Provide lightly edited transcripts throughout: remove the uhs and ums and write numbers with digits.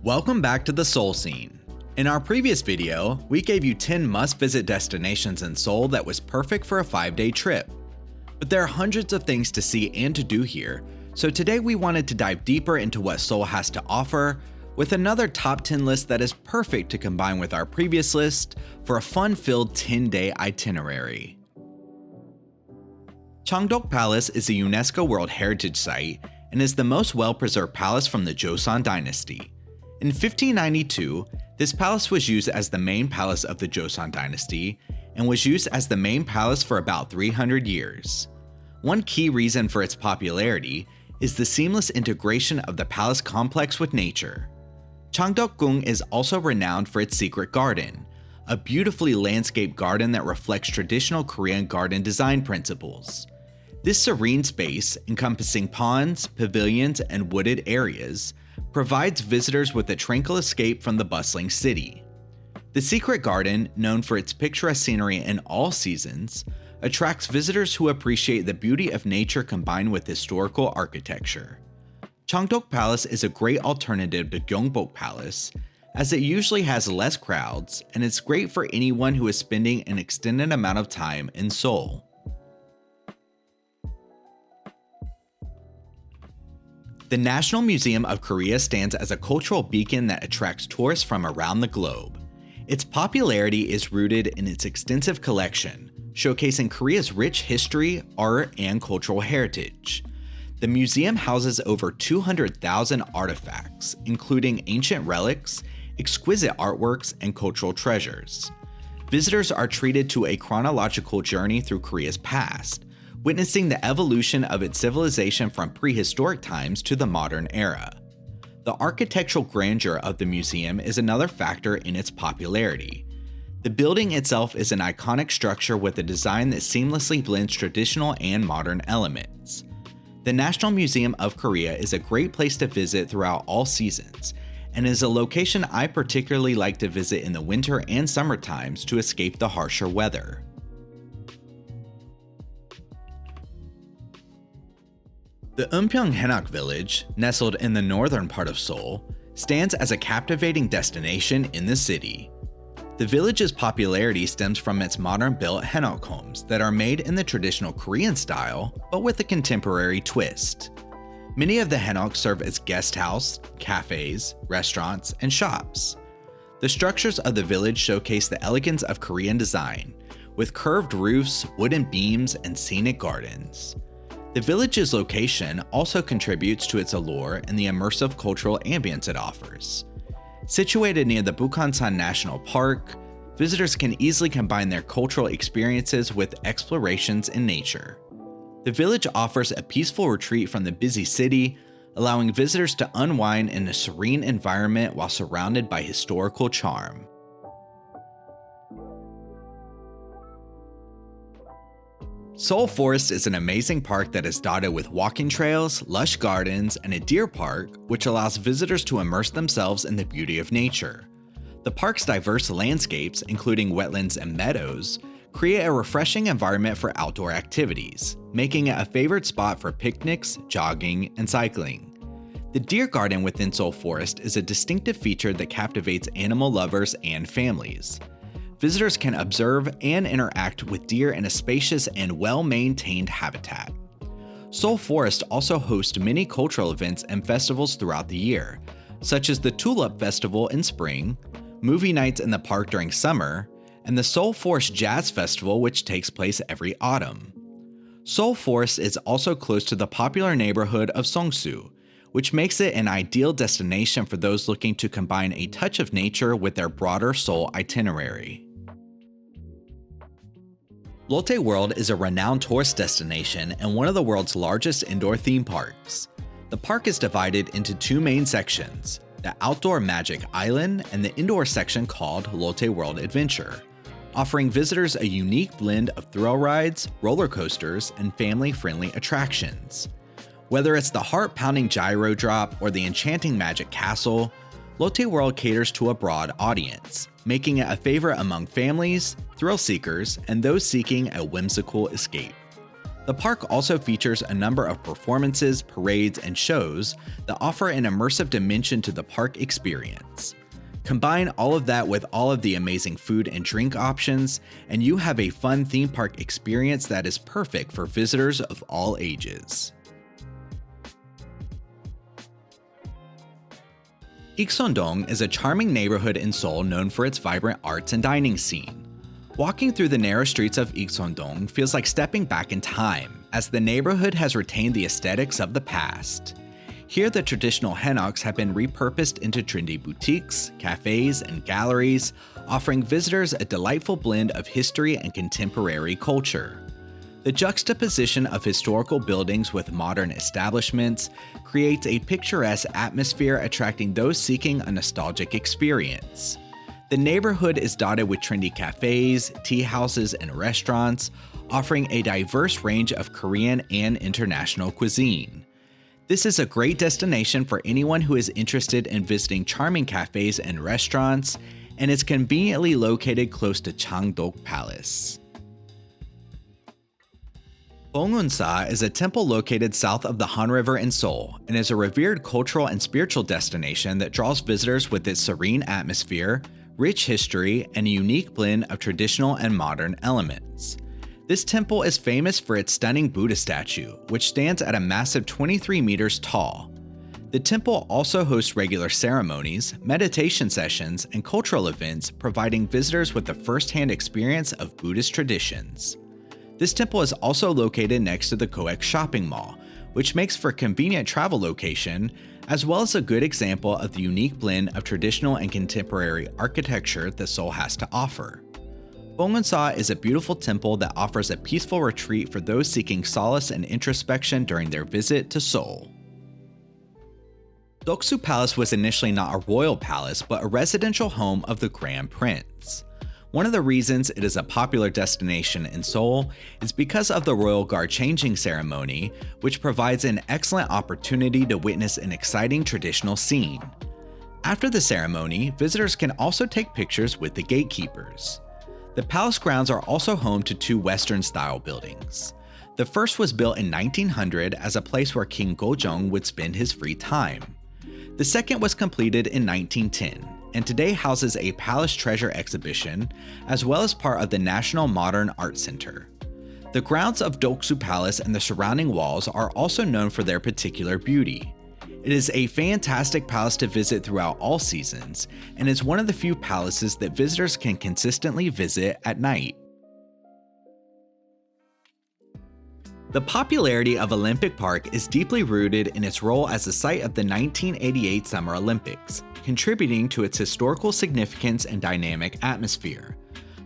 Welcome back to the Seoul Scene. In our previous video, we gave you 10 must-visit destinations in Seoul that was perfect for a 5-day trip. But there are hundreds of things to see and to do here, so today we wanted to dive deeper into what Seoul has to offer, with another top 10 list that is perfect to combine with our previous list for a fun-filled 10-day itinerary. Cheongdeok Palace is a UNESCO World Heritage Site and is the most well-preserved palace from the Joseon dynasty. In 1592, this palace was used as the main palace of the Joseon dynasty and was used as the main palace for about 300 years. One key reason for its popularity is the seamless integration of the palace complex with nature. Cheongdeok-gung is also renowned for its secret garden, a beautifully landscaped garden that reflects traditional Korean garden design principles. This serene space, encompassing ponds, pavilions, and wooded areas, provides visitors with a tranquil escape from the bustling city. The secret garden, known for its picturesque scenery in all seasons, attracts visitors who appreciate the beauty of nature combined with historical architecture. Cheongdeok Palace is a great alternative to Gyeongbok Palace, as it usually has less crowds and it's great for anyone who is spending an extended amount of time in Seoul. The National Museum of Korea stands as a cultural beacon that attracts tourists from around the globe. Its popularity is rooted in its extensive collection, showcasing Korea's rich history, art, and cultural heritage. The museum houses over 200,000 artifacts, including ancient relics, exquisite artworks, and cultural treasures. Visitors are treated to a chronological journey through Korea's past, witnessing the evolution of its civilization from prehistoric times to the modern era. The architectural grandeur of the museum is another factor in its popularity. The building itself is an iconic structure with a design that seamlessly blends traditional and modern elements. The National Museum of Korea is a great place to visit throughout all seasons, and is a location I particularly like to visit in the winter and summer times to escape the harsher weather. The Eunpyeong Hanok Village, nestled in the northern part of Seoul, stands as a captivating destination in the city. The village's popularity stems from its modern-built Hanok homes that are made in the traditional Korean style, but with a contemporary twist. Many of the Hanoks serve as guest house, cafes, restaurants, and shops. The structures of the village showcase the elegance of Korean design, with curved roofs, wooden beams, and scenic gardens. The village's location also contributes to its allure and the immersive cultural ambience it offers. Situated near the Bukhansan National Park, visitors can easily combine their cultural experiences with explorations in nature. The village offers a peaceful retreat from the busy city, allowing visitors to unwind in a serene environment while surrounded by historical charm. Seoul Forest is an amazing park that is dotted with walking trails, lush gardens, and a deer park, which allows visitors to immerse themselves in the beauty of nature. The park's diverse landscapes, including wetlands and meadows, create a refreshing environment for outdoor activities, making it a favorite spot for picnics, jogging, and cycling. The deer garden within Seoul Forest is a distinctive feature that captivates animal lovers and families. Visitors can observe and interact with deer in a spacious and well-maintained habitat. Seoul Forest also hosts many cultural events and festivals throughout the year, such as the Tulip Festival in spring, movie nights in the park during summer, and the Seoul Forest Jazz Festival, which takes place every autumn. Seoul Forest is also close to the popular neighborhood of Songsu, which makes it an ideal destination for those looking to combine a touch of nature with their broader Seoul itinerary. Lotte World is a renowned tourist destination and one of the world's largest indoor theme parks. The park is divided into two main sections, the Outdoor Magic Island and the indoor section called Lotte World Adventure, offering visitors a unique blend of thrill rides, roller coasters, and family-friendly attractions. Whether it's the heart-pounding gyro drop or the enchanting magic castle, Lotte World caters to a broad audience, making it a favorite among families, thrill seekers, and those seeking a whimsical escape. The park also features a number of performances, parades, and shows that offer an immersive dimension to the park experience. Combine all of that with all of the amazing food and drink options, and you have a fun theme park experience that is perfect for visitors of all ages. Ikseondong is a charming neighborhood in Seoul known for its vibrant arts and dining scene. Walking through the narrow streets of Ikseondong feels like stepping back in time, as the neighborhood has retained the aesthetics of the past. Here, the traditional hanoks have been repurposed into trendy boutiques, cafes, and galleries, offering visitors a delightful blend of history and contemporary culture. The juxtaposition of historical buildings with modern establishments creates a picturesque atmosphere, attracting those seeking a nostalgic experience. The neighborhood is dotted with trendy cafes, tea houses, and restaurants, offering a diverse range of Korean and international cuisine. This is a great destination for anyone who is interested in visiting charming cafes and restaurants, and is conveniently located close to Changdeok Palace. Bongwon-sa is a temple located south of the Han River in Seoul, and is a revered cultural and spiritual destination that draws visitors with its serene atmosphere, rich history, and a unique blend of traditional and modern elements. This temple is famous for its stunning Buddha statue, which stands at a massive 23 meters tall. The temple also hosts regular ceremonies, meditation sessions, and cultural events, providing visitors with a first-hand experience of Buddhist traditions. This temple is also located next to the Coex shopping mall, which makes for a convenient travel location, as well as a good example of the unique blend of traditional and contemporary architecture that Seoul has to offer. Bongwon-sa is a beautiful temple that offers a peaceful retreat for those seeking solace and introspection during their visit to Seoul. Doksu Palace was initially not a royal palace, but a residential home of the Grand Prince. One of the reasons it is a popular destination in Seoul is because of the Royal Guard changing ceremony, which provides an excellent opportunity to witness an exciting traditional scene. After the ceremony, visitors can also take pictures with the gatekeepers. The palace grounds are also home to two Western-style buildings. The first was built in 1900 as a place where King Gojong would spend his free time. The second was completed in 1910, and today houses a palace treasure exhibition, as well as part of the National Modern Art Center. The grounds of Doksu Palace and the surrounding walls are also known for their particular beauty. It is a fantastic palace to visit throughout all seasons, and is one of the few palaces that visitors can consistently visit at night. The popularity of Olympic Park is deeply rooted in its role as the site of the 1988 Summer Olympics, contributing to its historical significance and dynamic atmosphere.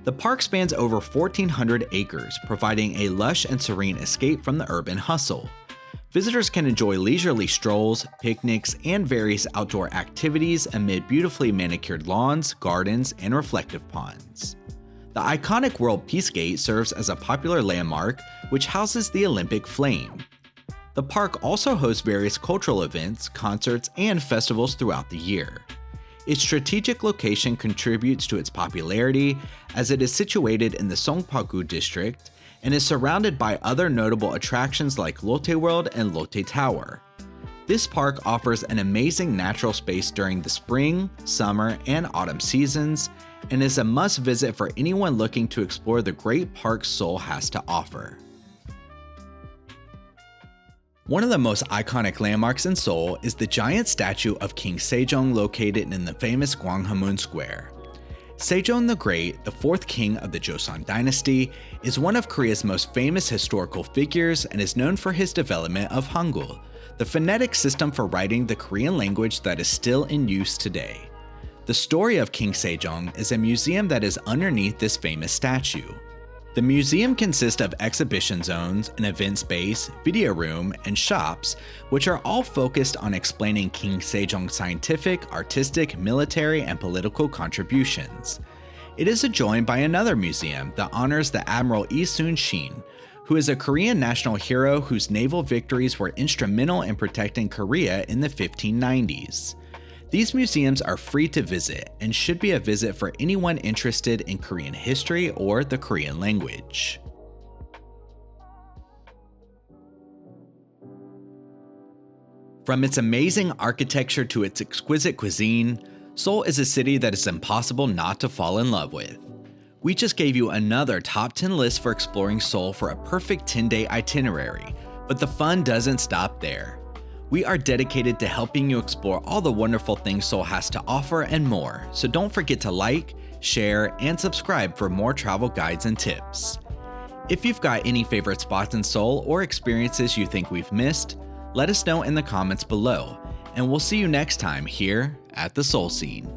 The park spans over 1,400 acres, providing a lush and serene escape from the urban hustle. Visitors can enjoy leisurely strolls, picnics, and various outdoor activities amid beautifully manicured lawns, gardens, and reflective ponds. The iconic World Peace Gate serves as a popular landmark which houses the Olympic flame. The park also hosts various cultural events, concerts, and festivals throughout the year. Its strategic location contributes to its popularity, as it is situated in the Songpa-gu district and is surrounded by other notable attractions like Lotte World and Lotte Tower. This park offers an amazing natural space during the spring, summer, and autumn seasons, and is a must-visit for anyone looking to explore the great parks Seoul has to offer. One of the most iconic landmarks in Seoul is the giant statue of King Sejong located in the famous Gwanghwamun Square. Sejong the Great, the fourth king of the Joseon dynasty, is one of Korea's most famous historical figures and is known for his development of Hangul, the phonetic system for writing the Korean language that is still in use today. The story of King Sejong is a museum that is underneath this famous statue. The museum consists of exhibition zones, an event space, video room, and shops, which are all focused on explaining King Sejong's scientific, artistic, military, and political contributions. It is adjoined by another museum that honors the Admiral Lee Sun-shin, who is a Korean national hero whose naval victories were instrumental in protecting Korea in the 1590s. These museums are free to visit and should be a visit for anyone interested in Korean history or the Korean language. From its amazing architecture to its exquisite cuisine, Seoul is a city that is impossible not to fall in love with. We just gave you another top 10 list for exploring Seoul for a perfect 10-day itinerary, but the fun doesn't stop there. We are dedicated to helping you explore all the wonderful things Seoul has to offer and more, so don't forget to like, share, and subscribe for more travel guides and tips. If you've got any favorite spots in Seoul or experiences you think we've missed, let us know in the comments below, and we'll see you next time here at the Seoul Scene.